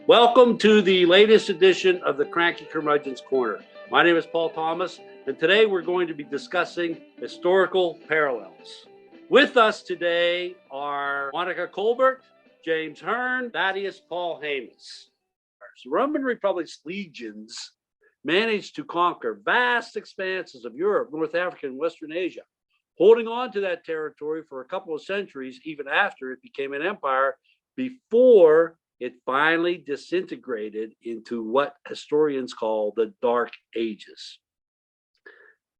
Welcome to the latest edition of the Cranky Curmudgeon's Corner. My name is Paul Thomas, and today we're going to be discussing historical parallels. With us today are Monica Colbert, James Hearn, Thaddeus Paul Hamas. The Roman Republic's legions managed to conquer vast expanses of Europe, North Africa, and Western Asia, holding on to that territory for a couple of centuries, even after it became an empire, before it finally disintegrated into what historians call the Dark Ages.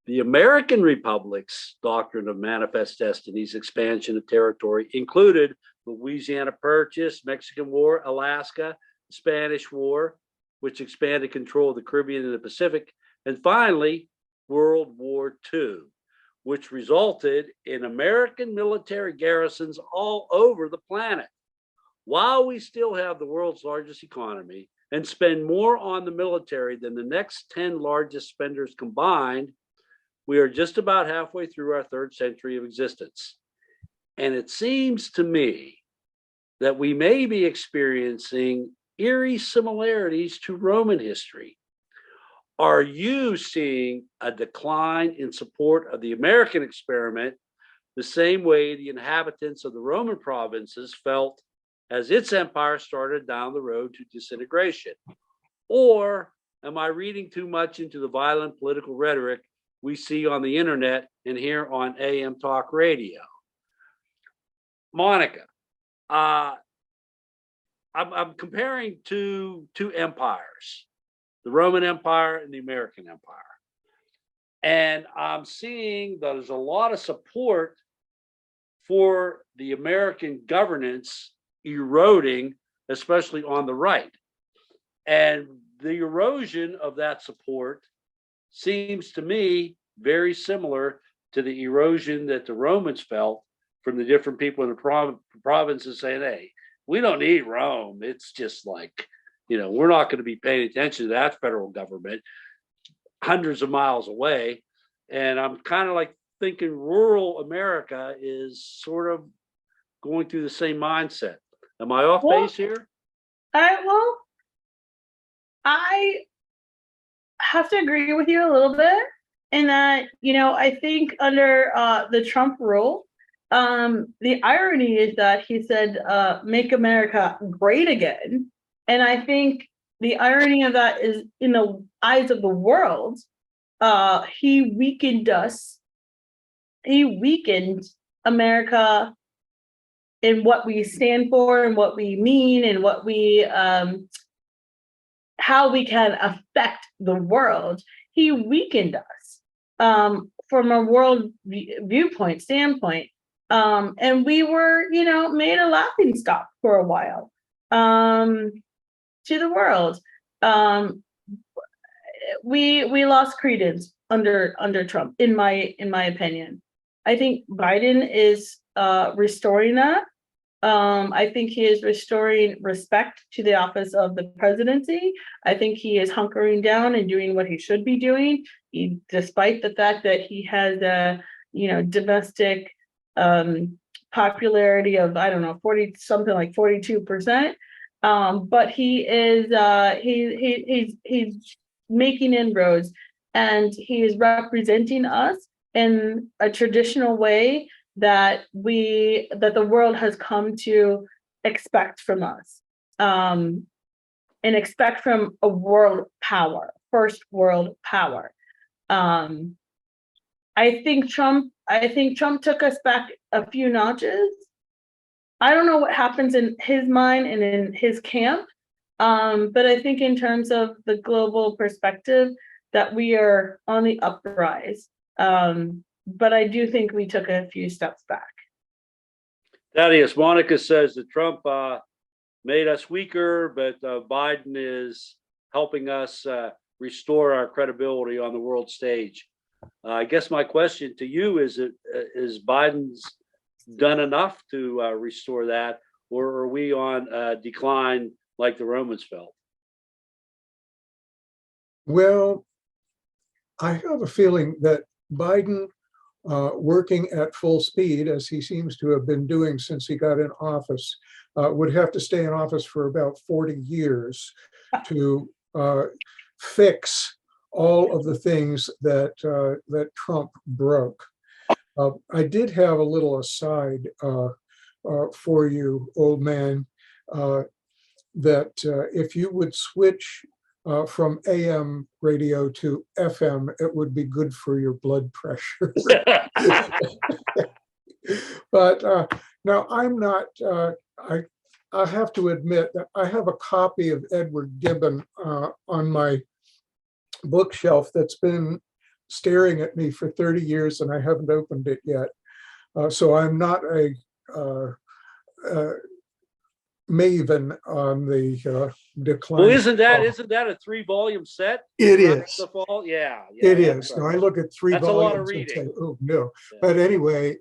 The American Republic's doctrine of manifest destinies expansion of territory included Louisiana Purchase, Mexican War, Alaska, Spanish War, which expanded control of the Caribbean and the Pacific, and finally, World War II, which resulted in American military garrisons all over the planet. While we still have the world's largest economy and spend more on the military than the next 10 largest spenders combined, we are just about halfway through our third century of existence. And it seems to me that we may be experiencing eerie similarities to Roman history. Are you seeing a decline in support of the American experiment the same way the inhabitants of the Roman provinces felt as its empire started down the road to disintegration? Or am I reading too much into the violent political rhetoric we see on the internet and here on AM Talk Radio? Monica, I'm comparing two empires, the Roman Empire and the American Empire. And I'm seeing that there's a lot of support for the American governance eroding, especially on the right. And the erosion of that support seems to me very similar to the erosion that the Romans felt from the different people in the provinces saying, hey, we don't need Rome. It's just like, we're not going to be paying attention to that federal government hundreds of miles away. And I'm kind of like thinking rural America is sort of going through the same mindset. Am I off base here? I have to agree with you a little bit in that, I think under the Trump rule, the irony is that he said, make America great again. And I think the irony of that is in the eyes of the world, he weakened us. He weakened America in what we stand for and what we mean and what we how we can affect the world. He weakened us from a world viewpoint standpoint, and we were made a laughing stock for a while to the world. We lost credence under Trump, in my opinion. I think Biden is restoring that. I think he is restoring respect to the office of the presidency. I think he is hunkering down and doing what he should be doing, despite the fact that he has a domestic popularity of 40 something like 42%. But he is he's making inroads, and he is representing us in a traditional way that the world has come to expect from us, and expect from a world power, first world power. I think Trump took us back a few notches. I don't know what happens in his mind and in his camp, but I think in terms of the global perspective that we are on the uprise. But I do think we took a few steps back. Thaddeus, Monica says that Trump made us weaker, but Biden is helping us restore our credibility on the world stage. I guess my question to you is Biden's done enough to restore that, or are we on decline like the Romans felt? Well, I have a feeling that Biden working at full speed, as he seems to have been doing since he got in office, would have to stay in office for about 40 years to fix all of the things that that Trump broke. I did have a little aside for you, old man, that if you would switch from AM radio to FM, it would be good for your blood pressure. But now I'm not, I have to admit that I have a copy of Edward Gibbon on my bookshelf that's been staring at me for 30 years and I haven't opened it yet. So I'm not a maven on the decline. Well, isn't that a 3-volume set? It is. The Fall? Yeah, It is. Now I look at 3 That's a volumes lot of and reading. say, oh no. Yeah. But anyway,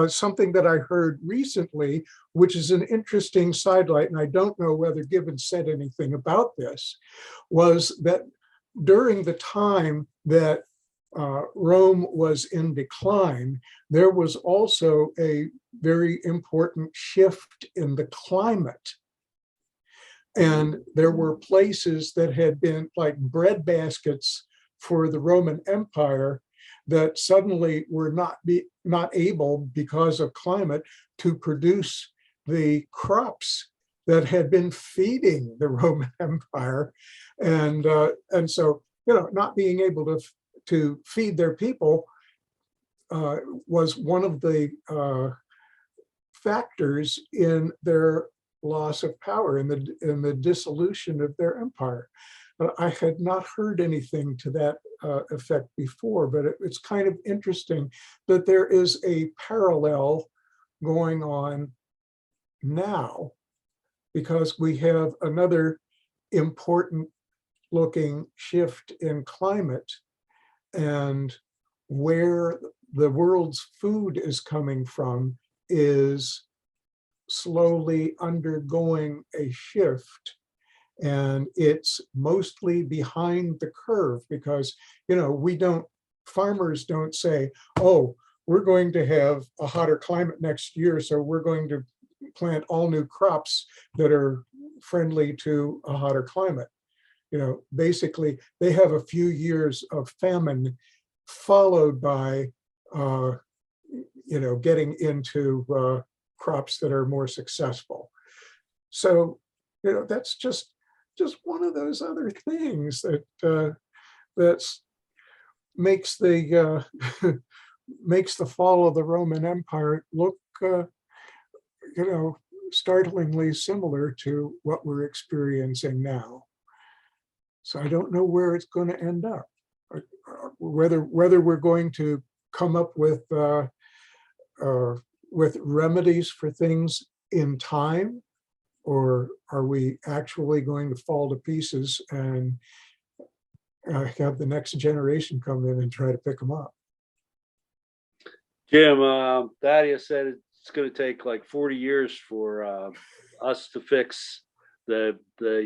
something that I heard recently, which is an interesting sidelight, and I don't know whether Gibbon said anything about this, was that during the time that Rome was in decline, there was also a very important shift in the climate. And there were places that had been like bread baskets for the Roman Empire that suddenly were not able, because of climate, to produce the crops that had been feeding the Roman Empire. And so, you know, not being able to feed their people was one of the factors in their loss of power, in the dissolution of their empire. I had not heard anything to that effect before, but it's kind of interesting that there is a parallel going on now, because we have another important looking shift in climate, and where the world's food is coming from is slowly undergoing a shift. And it's mostly behind the curve, because, you know, farmers don't say, oh, we're going to have a hotter climate next year, so we're going to plant all new crops that are friendly to a hotter climate. You know, basically they have a few years of famine followed by, you know, getting into crops that are more successful. So, you know, that's just one of those other things that makes the makes the fall of the Roman Empire look, you know, startlingly similar to what we're experiencing now. So I don't know where it's going to end up, whether we're going to come up with remedies for things in time, or are we actually going to fall to pieces and have the next generation come in and try to pick them up? Jim, Thaddeus said it's going to take like 40 years for us to fix the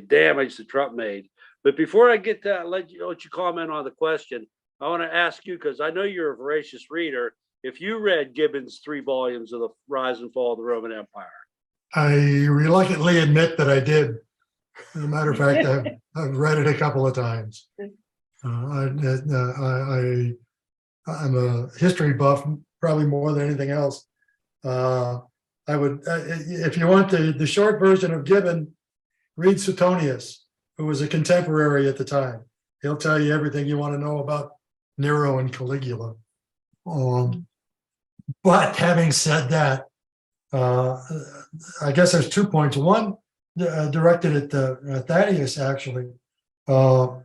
damage that Trump made. But before I get to let you comment on the question, I want to ask you, because I know you're a voracious reader, if you read Gibbon's 3 volumes of The Rise and Fall of the Roman Empire. I reluctantly admit that I did. As a matter of fact, I've read it a couple of times. I'm a history buff, probably more than anything else. I would, if you want the short version of Gibbon, read Suetonius, who was a contemporary at the time. He'll tell you everything you want to know about Nero and Caligula. But having said that, I guess there's 2 points. One directed at Thaddeus, actually, and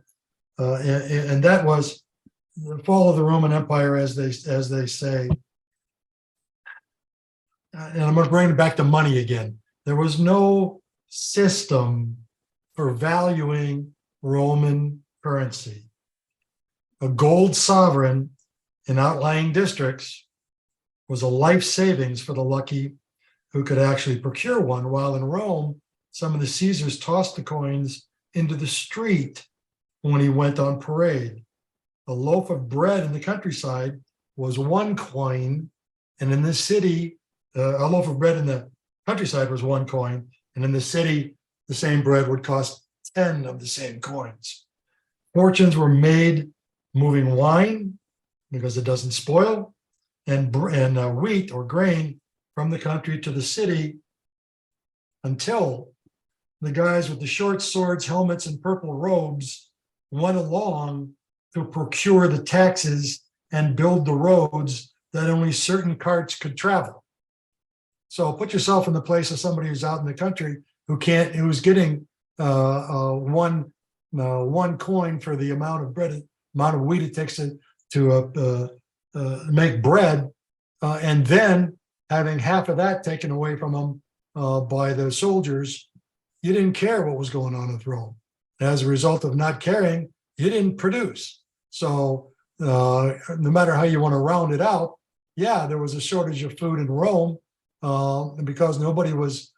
that was the fall of the Roman Empire, as they say. And I'm going to bring it back to money again. There was no system for valuing Roman currency. A gold sovereign in outlying districts was a life savings for the lucky who could actually procure one, while in Rome, some of the Caesars tossed the coins into the street when he went on parade. A loaf of bread in the countryside was 1 coin, and in this city, a loaf of bread in the countryside was 1 coin, and in the city, the same bread would cost 10 of the same coins. Fortunes were made moving wine because it doesn't spoil, and wheat or grain from the country to the city, until the guys with the short swords, helmets, and purple robes went along to procure the taxes and build the roads that only certain carts could travel. So put yourself in the place of somebody who's out in the country who's getting one coin for the amount of bread, amount of wheat it takes to make bread, and then having half of that taken away from them by the soldiers. You didn't care what was going on with Rome. As a result of not caring, you didn't produce. So no matter how you want to round it out, yeah, there was a shortage of food in Rome because nobody was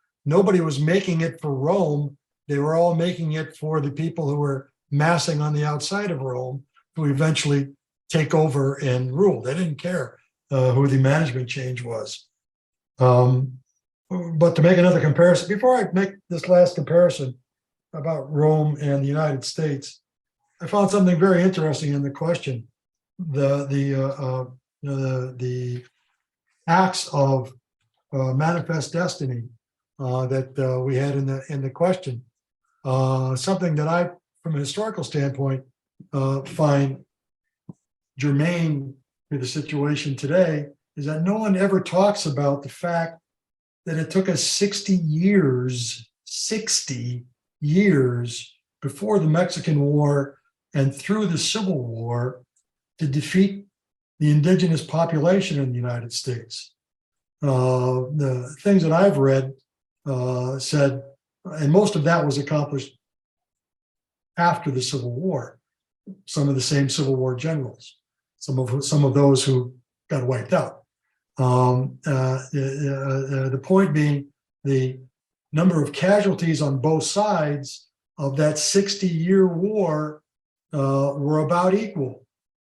making it for Rome. They were all making it for the people who were massing on the outside of Rome to eventually take over and rule. They didn't care who the management change was. But to make another comparison, before I make this last comparison about Rome and the United States, I found something very interesting in the question. The acts of manifest destiny that we had in the question. Something that I, from a historical standpoint, find germane to the situation today is that no one ever talks about the fact that it took us 60 years before the Mexican War and through the Civil War to defeat the indigenous population in the United States. The things that I've read said, and most of that was accomplished after the Civil War. Some of the same Civil War generals, some of those who got wiped out. The point being, the number of casualties on both sides of that 60-year war were about equal,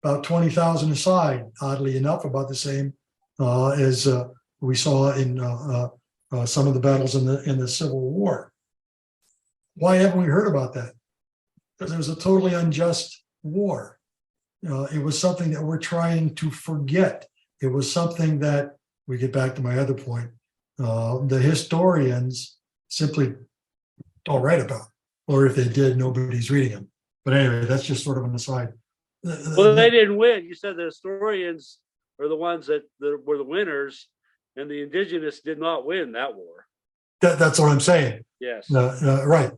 about 20,000 aside, oddly enough, about the same as we saw in some of the battles in the Civil War. Why haven't we heard about that? Because it was a totally unjust war. It was something that we're trying to forget. It was something that, we get back to my other point, the historians simply don't write about, or if they did, nobody's reading them. But anyway, that's just sort of an aside. Well, they didn't win. You said the historians are the ones that were the winners, and the indigenous did not win that war. That's what I'm saying. Yes. Right.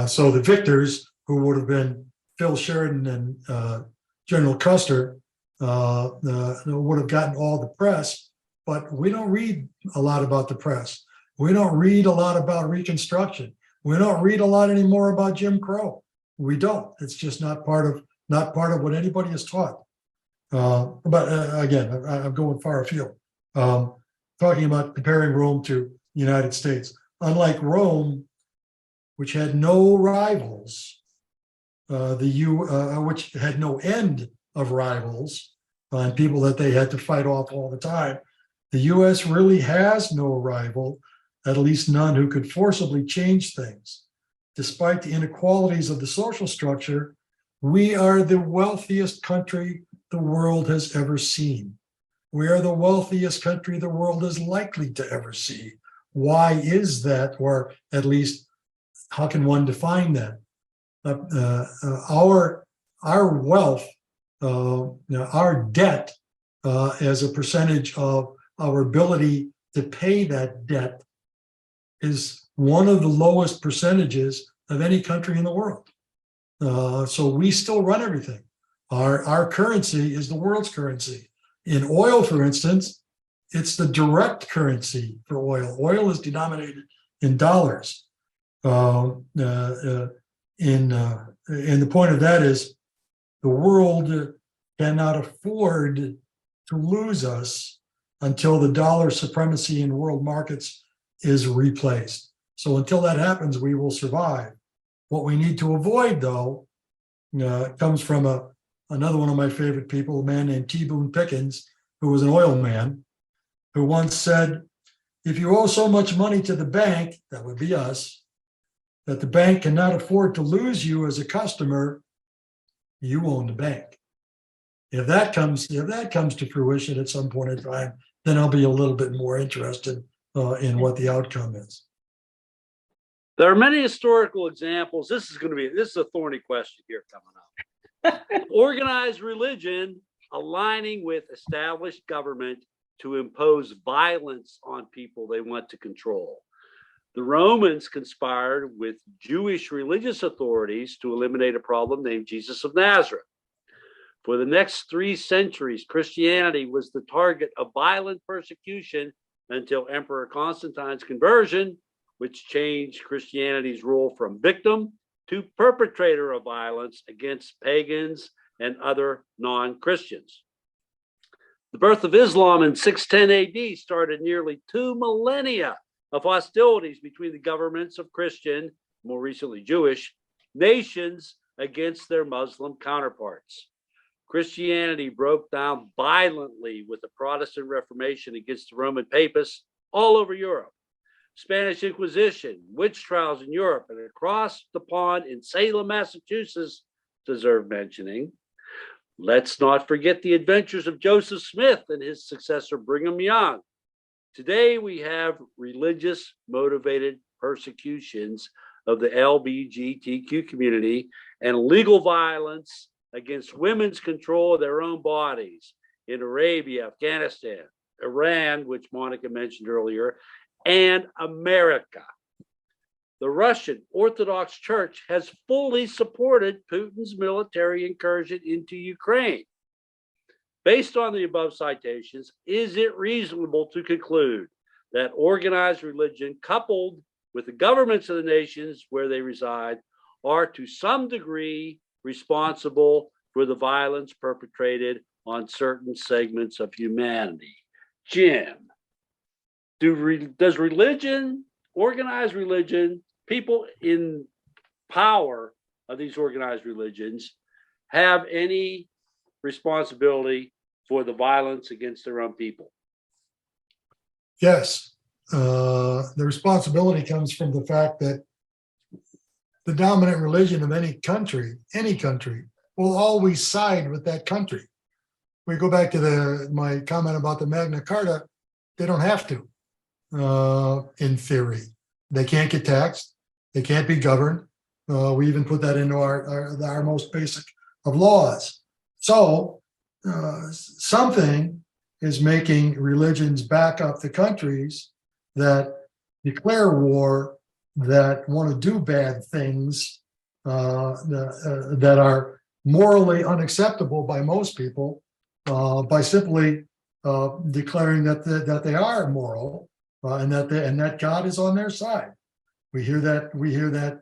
So the victors, who would have been Phil Sheridan and General Custer, would have gotten all the press, but we don't read a lot about the press. We don't read a lot about Reconstruction. We don't read a lot anymore about Jim Crow. We don't. It's just not part of what anybody is taught. But again, I'm going far afield. Talking about comparing Rome to the United States. Unlike Rome, which had no rivals, which had no end of rivals and people that they had to fight off all the time, the U.S. really has no rival, at least none who could forcibly change things. Despite the inequalities of the social structure, we are the wealthiest country the world has ever seen. We are the wealthiest country the world is likely to ever see. Why is that? Or at least, how can one define that? Our wealth, our debt as a percentage of our ability to pay that debt is one of the lowest percentages of any country in the world. So we still run everything. Our currency is the world's currency. In oil, for instance, it's the direct currency for oil. Oil is denominated in dollars. And the point of that is the world cannot afford to lose us until the dollar supremacy in world markets is replaced. So until that happens, we will survive. What we need to avoid, though, comes from a another one of my favorite people, a man named T. Boone Pickens, who was an oil man, who once said, if you owe so much money to the bank, that would be us, that the bank cannot afford to lose you as a customer, you own the bank. If that comes to fruition at some point in time, then I'll be a little bit more interested in what the outcome is. There are many historical examples. This is a thorny question here coming up. Organized religion aligning with established government to impose violence on people they want to control. The Romans conspired with Jewish religious authorities to eliminate a problem named Jesus of Nazareth. For the next 3 centuries, Christianity was the target of violent persecution until Emperor Constantine's conversion, which changed Christianity's role from victim to perpetrator of violence against pagans and other non-Christians. The birth of Islam in 610 AD started nearly 2 millennia of hostilities between the governments of Christian, more recently Jewish, nations against their Muslim counterparts. Christianity broke down violently with the Protestant Reformation against the Roman papists all over Europe. Spanish Inquisition, witch trials in Europe, and across the pond in Salem, Massachusetts, deserve mentioning. Let's not forget the adventures of Joseph Smith and his successor, Brigham Young. Today, we have religious motivated persecutions of the LGBTQ community and legal violence against women's control of their own bodies in Arabia, Afghanistan, Iran, which Monica mentioned earlier, and America. The Russian Orthodox Church has fully supported Putin's military incursion into Ukraine. Based on the above citations, is it reasonable to conclude that organized religion, coupled with the governments of the nations where they reside, are to some degree responsible for the violence perpetrated on certain segments of humanity? Jim, does religion, organized religion, people in power of these organized religions have any responsibility for the violence against their own people? Yes, the responsibility comes from the fact that the dominant religion of any country will always side with that country. We go back to my comment about the Magna Carta. They don't have to, in theory. They can't get taxed. They can't be governed. We even put that into our most basic of laws. So something is making religions back up the countries that declare war, that want to do bad things, that are morally unacceptable by most people, by simply declaring that they are moral, and that God is on their side. We hear that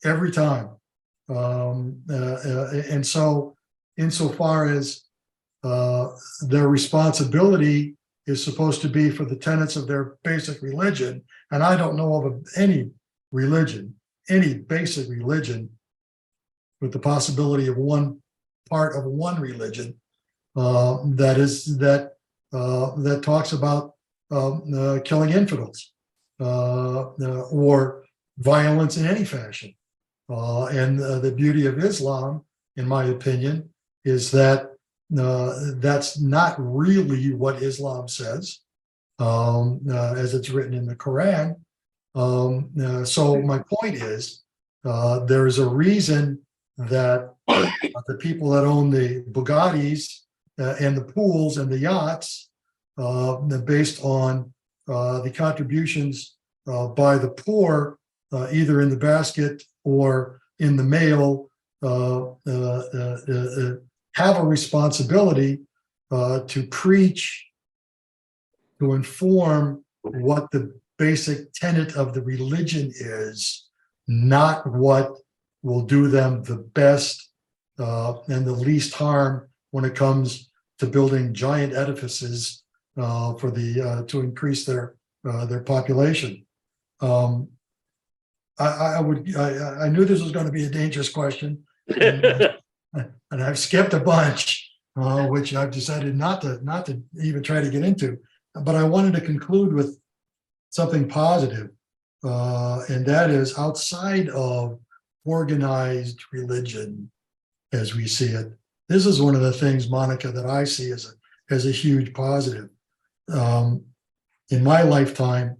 every time, and so insofar as their responsibility is supposed to be for the tenets of their basic religion, and I don't know of any religion, any basic religion, with the possibility of one part of one religion that talks about killing infidels or violence in any fashion. And the beauty of Islam, in my opinion, is that that's not really what Islam says, as it's written in the Quran. So my point is, there is a reason that the people that own the Bugattis and the pools and the yachts, based on the contributions by the poor, either in the basket or in the mail, have a responsibility to preach, to inform what the basic tenet of the religion is, not what will do them the best and the least harm when it comes to building giant edifices to increase their population. I knew this was going to be a dangerous question. and I've skipped a bunch, which I've decided not to even try to get into. But I wanted to conclude with something positive, and that is outside of organized religion, as we see it. This is one of the things, Monica, that I see as a huge positive. In my lifetime,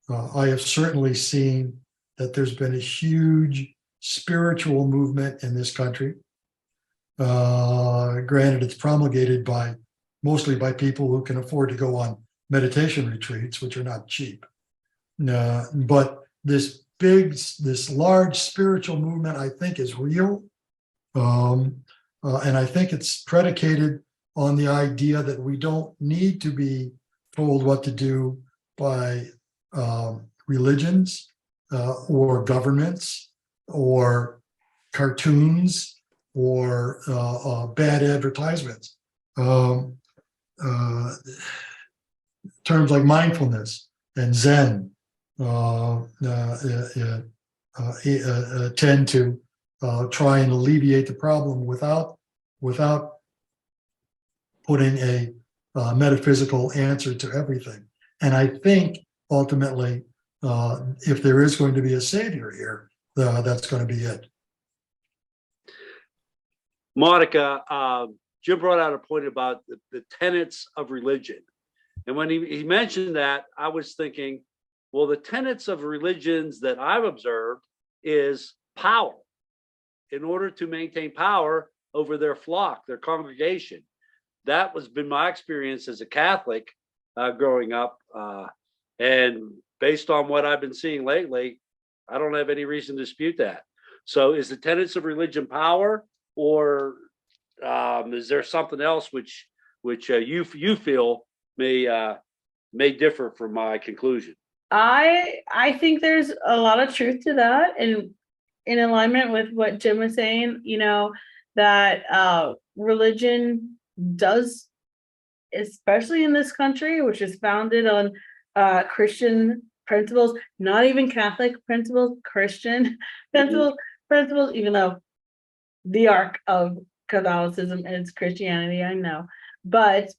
I have certainly seen that there's been a huge spiritual movement in this country. Granted, it's promulgated mostly by people who can afford to go on meditation retreats, which are not cheap. But this large spiritual movement, I think, is real. And I think it's predicated on the idea that we don't need to be told what to do by religions or governments or cartoons or bad advertisements. Terms like mindfulness and Zen tend to try and alleviate the problem without putting a metaphysical answer to everything. And I think ultimately, if there is going to be a savior here, that's going to be it. Monica, Jim brought out a point about the tenets of religion. And when he mentioned that, I was thinking, well, the tenets of religions that I've observed is power. In order to maintain power over their flock, their congregation. That was been my experience as a Catholic growing up. And based on what I've been seeing lately, I don't have any reason to dispute that. So is the tenets of religion power, or is there something else which you feel may differ from my conclusion? I think there's a lot of truth to that, and in alignment with what Jim was saying, that religion does, especially in this country, which is founded on Christian principles, not even Catholic principles, Christian principles, even though the arc of Catholicism is Christianity, I know. But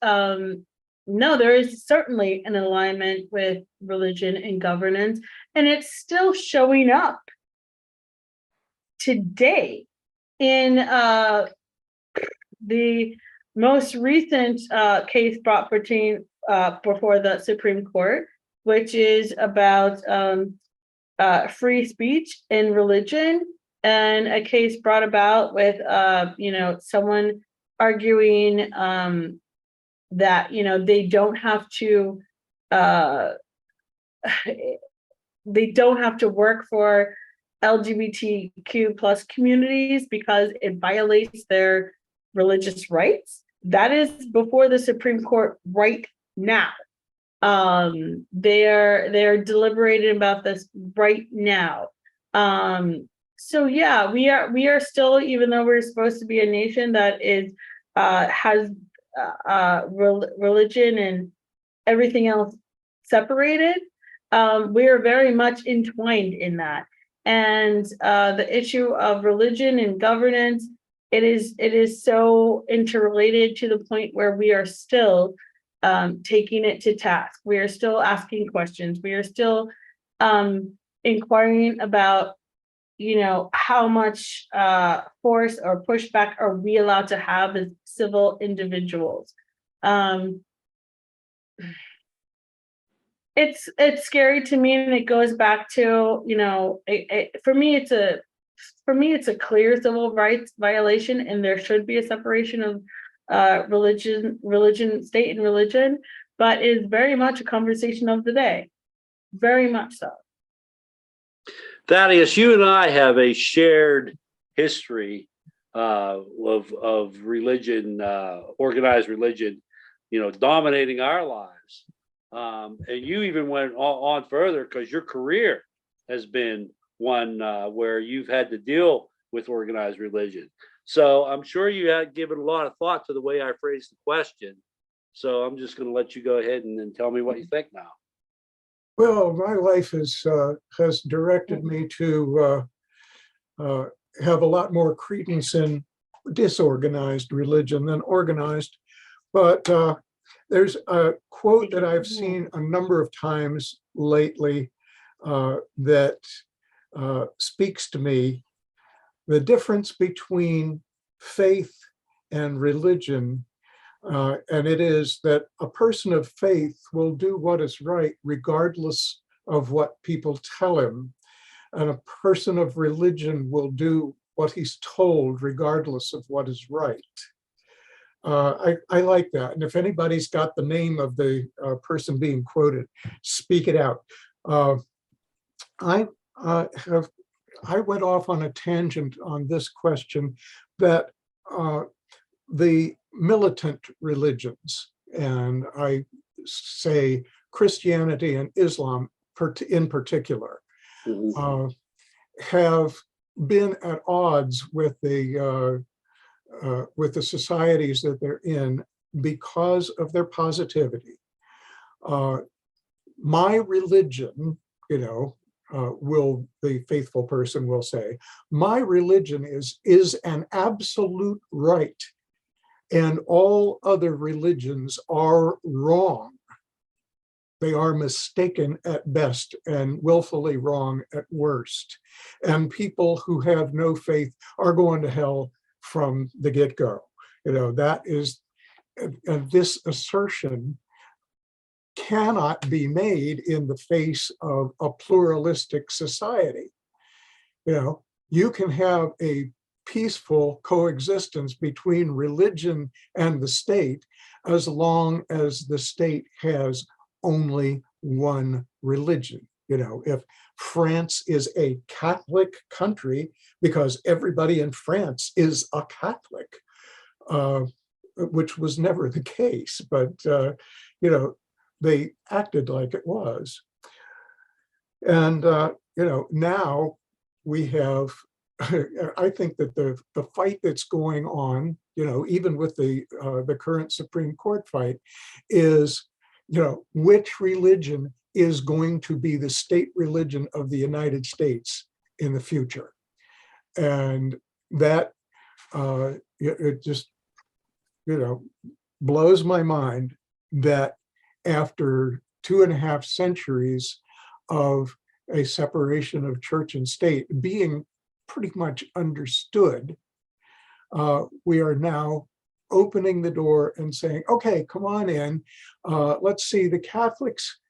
no, there is certainly an alignment with religion and governance, and it's still showing up today in the most recent case brought before the Supreme Court, which is about free speech in religion, and a case brought about with someone arguing that they don't have to work for LGBTQ plus communities because it violates their religious rights. That is before the Supreme Court right now. They're deliberating about this right now. So yeah, we are still, even though we're supposed to be a nation that is has religion and everything else separated, we are very much entwined in that. And the issue of religion and governance, it is so interrelated to the point where we are still taking it to task. We are still asking questions. We are still inquiring about, how much force or pushback are we allowed to have as civil individuals. It's scary to me, and it goes back to, for me it's a clear civil rights violation, and there should be a separation of religion, state and religion, but it is very much a conversation of the day, very much so. Thaddeus, you and I have a shared history of religion, organized religion, dominating our lives. And you even went on further because your career has been one where you've had to deal with organized religion. So I'm sure you had given a lot of thought to the way I phrased the question. So I'm just going to let you go ahead and then tell me what you think now. Well, my life has directed me to have a lot more credence in disorganized religion than organized. But there's a quote that I've seen a number of times lately that speaks to me. The difference between faith and religion, and it is that a person of faith will do what is right regardless of what people tell him, and a person of religion will do what he's told regardless of what is right. I like that. And if anybody's got the name of the person being quoted, speak it out. I went off on a tangent on this question that the militant religions, and I say Christianity and Islam in particular, have been at odds with the societies that they're in because of their positivity. My religion, will the faithful person will say, my religion is an absolute right, and all other religions are wrong. They are mistaken at best and willfully wrong at worst. And people who have no faith are going to hell from the get-go. That is, this assertion cannot be made in the face of a pluralistic society. You can have a peaceful coexistence between religion and the state as long as the state has only one religion. If France is a Catholic country because everybody in France is a Catholic, which was never the case, but they acted like it was. And now we have, I think that the fight that's going on, even with the current Supreme Court fight, is which religion is going to be the state religion of the United States in the future. And that it just blows my mind that after 2.5 centuries of a separation of church and state being pretty much understood, we are now opening the door and saying, okay, come on in. Let's see, the Catholics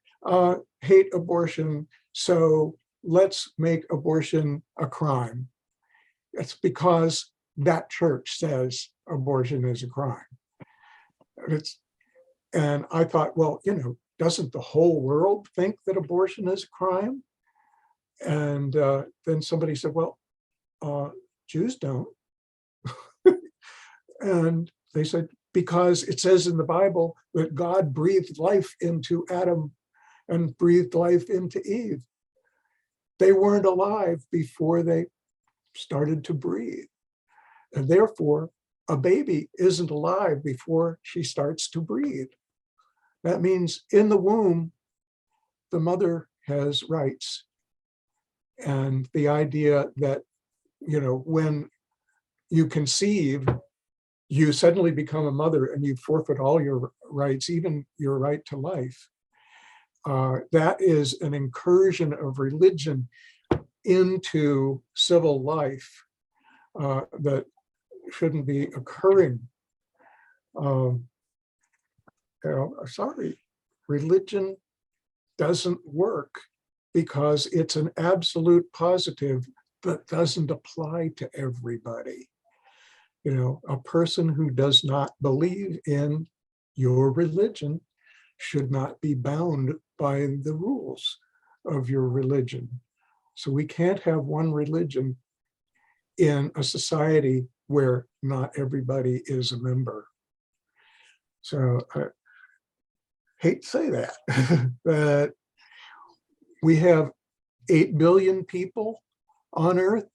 hate abortion, so let's make abortion a crime. It's because that church says abortion is a crime. And I thought, well, doesn't the whole world think that abortion is a crime? And then somebody said, well, Jews don't. And they said, because it says in the Bible that God breathed life into Adam and breathed life into Eve. They weren't alive before they started to breathe. And therefore, a baby isn't alive before she starts to breathe. That means in the womb, the mother has rights. And the idea that, when you conceive, you suddenly become a mother and you forfeit all your rights, even your right to life. That is an incursion of religion into civil life that shouldn't be occurring. Sorry, religion doesn't work because it's an absolute positive that doesn't apply to everybody. A person who does not believe in your religion should not be bound by the rules of your religion. So we can't have one religion in a society where not everybody is a member. So I hate to say that, but we have 8 billion people on Earth.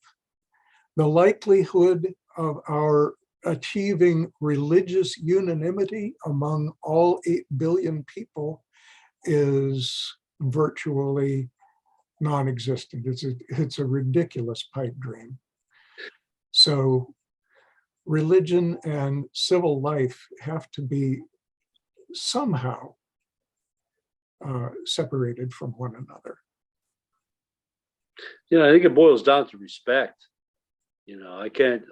The likelihood of our achieving religious unanimity among all 8 billion people is virtually non-existent. It's a ridiculous pipe dream. So religion and civil life have to be somehow separated from one another. I think it boils down to respect. I can't,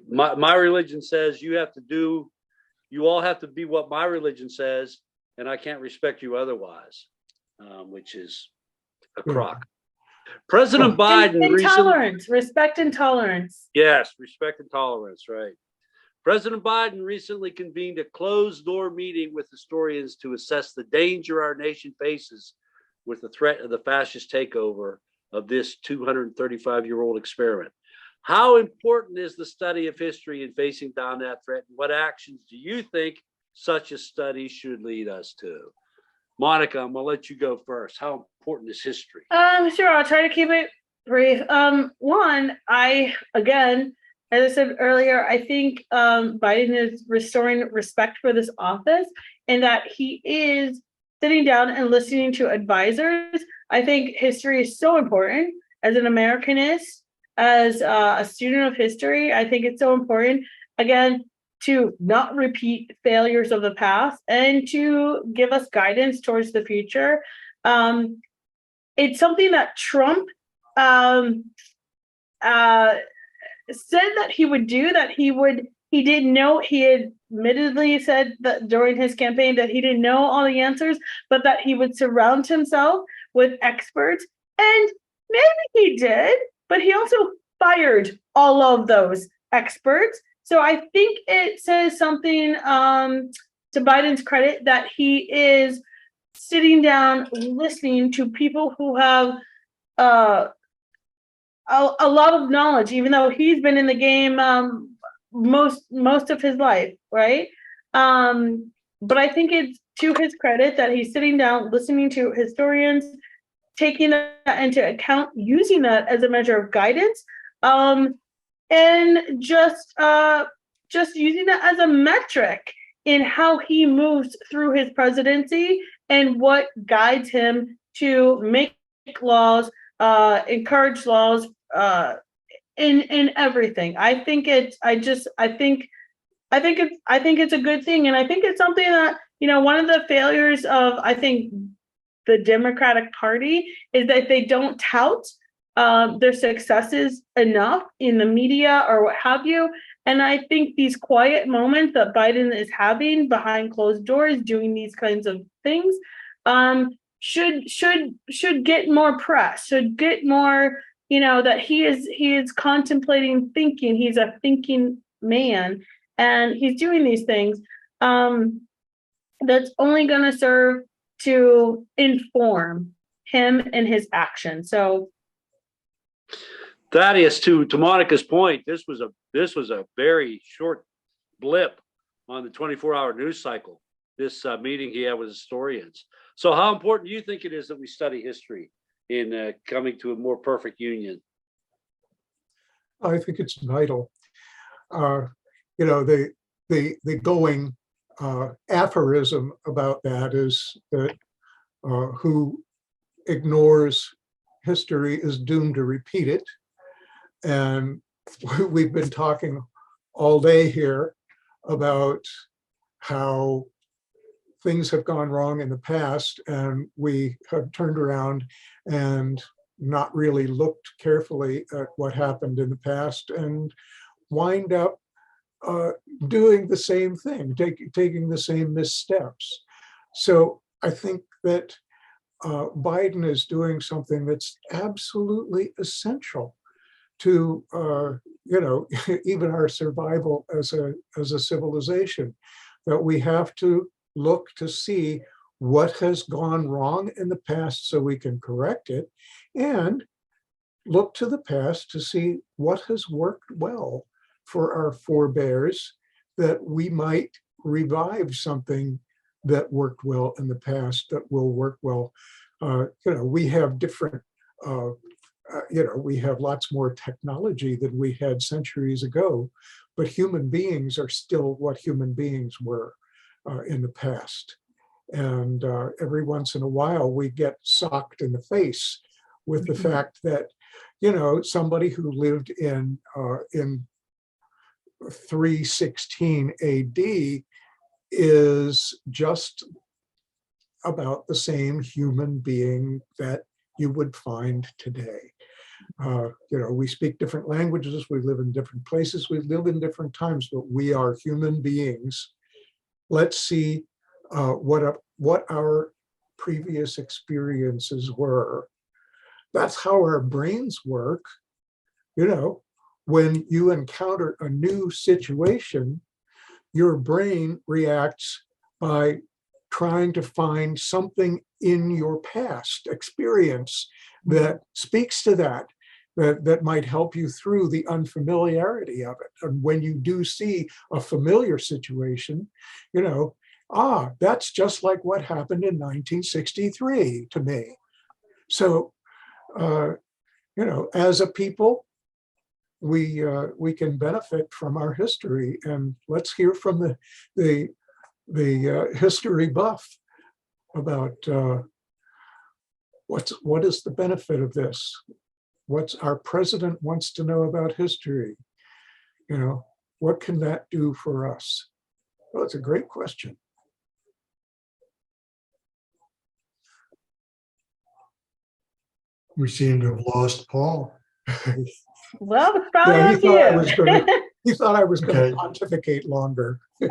my religion says you all have to be what my religion says, and I can't respect you otherwise, which is a crock. President Biden Intolerance, respect and tolerance. Yes, respect and tolerance, right. President Biden recently convened a closed-door meeting with historians to assess the danger our nation faces with the threat of the fascist takeover of this 235-year-old experiment. How important is the study of history in facing down that threat? And what actions do you think such a study should lead us to? Monica, I'm going to let you go first. How important is history? Sure, I'll try to keep it brief. One, again, as I said earlier, I think Biden is restoring respect for this office and that he is sitting down and listening to advisors. I think history is so important. As an Americanist, as a student of history, I think it's so important, again, to not repeat failures of the past and to give us guidance towards the future. It's something that Trump said that he would do, he didn't know, he admittedly said that during his campaign that he didn't know all the answers, but that he would surround himself with experts. And maybe he did, but he also fired all of those experts. So I think it says something to Biden's credit that he is sitting down, listening to people who have a lot of knowledge, even though he's been in the game most of his life, right? But I think it's to his credit that he's sitting down, listening to historians, taking that into account, using that as a measure of guidance, and just using that as a metric in how he moves through his presidency and what guides him to make laws, encourage laws, in everything. I think it's a good thing, and I think it's something that, one of the failures of, I think, the Democratic Party is that they don't tout their successes enough in the media or what have you. And I think these quiet moments that Biden is having behind closed doors, doing these kinds of things, should get more press, should get more, that he is contemplating, thinking. He's a thinking man, and he's doing these things. That's only going to serve to inform him and his action. So, Thaddeus, to Monica's point, this was a very short blip on the 24-hour news cycle. This meeting he had with historians. So, how important do you think it is that we study history in coming to a more perfect union? I think it's vital. The going aphorism about that is that who ignores history is doomed to repeat it. And we've been talking all day here about how things have gone wrong in the past, and we have turned around and not really looked carefully at what happened in the past and wind up doing the same thing, taking the same missteps. So I think that Biden is doing something that's absolutely essential to even our survival as a civilization, that we have to look to see what has gone wrong in the past so we can correct it, and look to the past to see what has worked well for our forebears, that we might revive something that worked well in the past that will work well. We have different, we have lots more technology than we had centuries ago, but human beings are still what human beings were in the past. And every once in a while, we get socked in the face with the fact that, somebody who lived in 316 AD is just about the same human being that you would find today. We speak different languages, we live in different places, we live in different times, but we are human beings. Let's see what our previous experiences were. That's how our brains work. When you encounter a new situation, your brain reacts by trying to find something in your past experience that speaks to that might help you through the unfamiliarity of it. And when you do see a familiar situation, that's just like what happened in 1963 to me. So, as a people, we can benefit from our history, and let's hear from the history buff about what is the benefit of this? What's our president wants to know about history? What can that do for us? Well, it's a great question. We seem to have lost Paul. Well, it's probably Yeah, on he thought I was going Okay. to pontificate longer. No,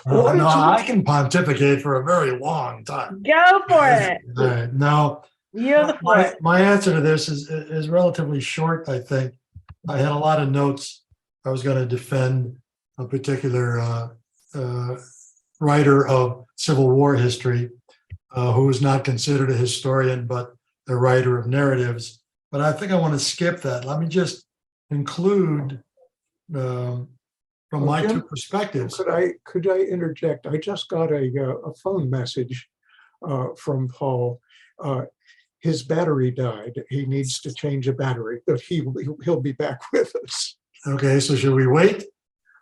I can pontificate for a very long time. Go for it. All right, now, You have the floor. my answer to this is relatively short, I think. I had a lot of notes. I was going to defend a particular writer of Civil War history who is not considered a historian, but a writer of narratives. But I think I want to skip that. Let me just include from my Jim, two perspectives. Could I interject? I just got a phone message from Paul. His battery died. He needs to change a battery, but he'll be back with us. Okay, so should we wait?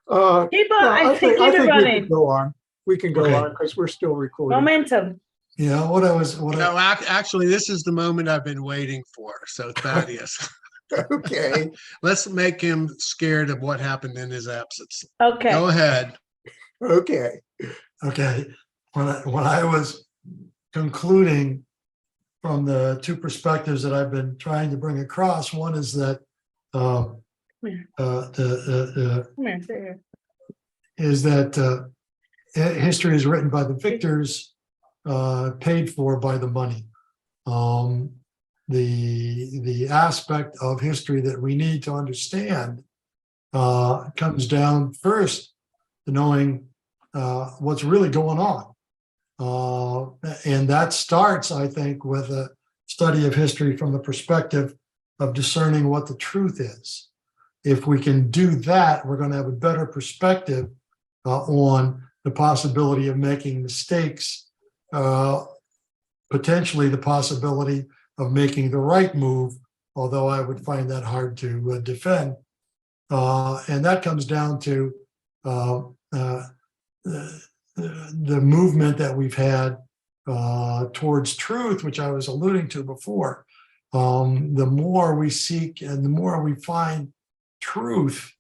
Keep on. I think keep it running. We can go on. We can go Okay. on because we're still recording. Momentum. Yeah, No, actually, this is the moment I've been waiting for. So Thaddeus, Okay. let's make him scared of what happened in his absence. Okay. Go ahead. Okay. Okay, when I was concluding from the two perspectives that I've been trying to bring across, one is that Come here. Sit here. is that history is written by the victors, paid for by the money. The aspect of history that we need to understand comes down first to knowing what's really going on. And that starts, I think, with a study of history from the perspective of discerning what the truth is. If we can do that, we're going to have a better perspective on the possibility of making mistakes, potentially the possibility of making the right move, although I would find that hard to defend. And that comes down to the movement that we've had towards truth, which I was alluding to before. The more we seek and the more we find truth,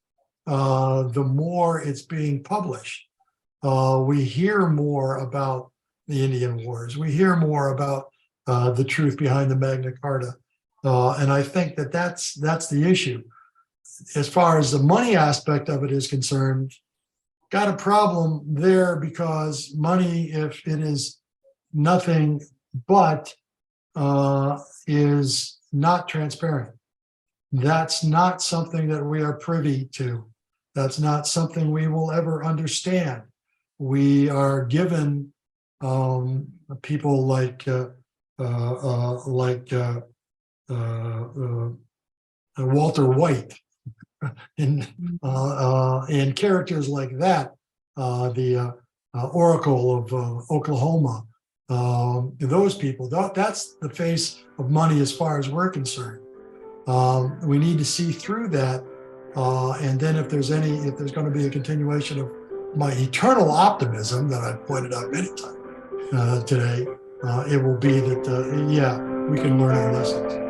the more it's being published. We hear more about the Indian Wars. We hear more about the truth behind the Magna Carta. And I think that that's the issue. As far as the money aspect of it is concerned, got a problem there because money, if it is nothing but, is not transparent. That's not something that we are privy to. That's not something we will ever understand. We are given people like Walter White and characters like that, the Oracle of Oklahoma, those people. That's the face of money as far as we're concerned. We need to see through that, and then if there's going to be a continuation of my eternal optimism that I've pointed out many times today, it will be that we can learn our lessons.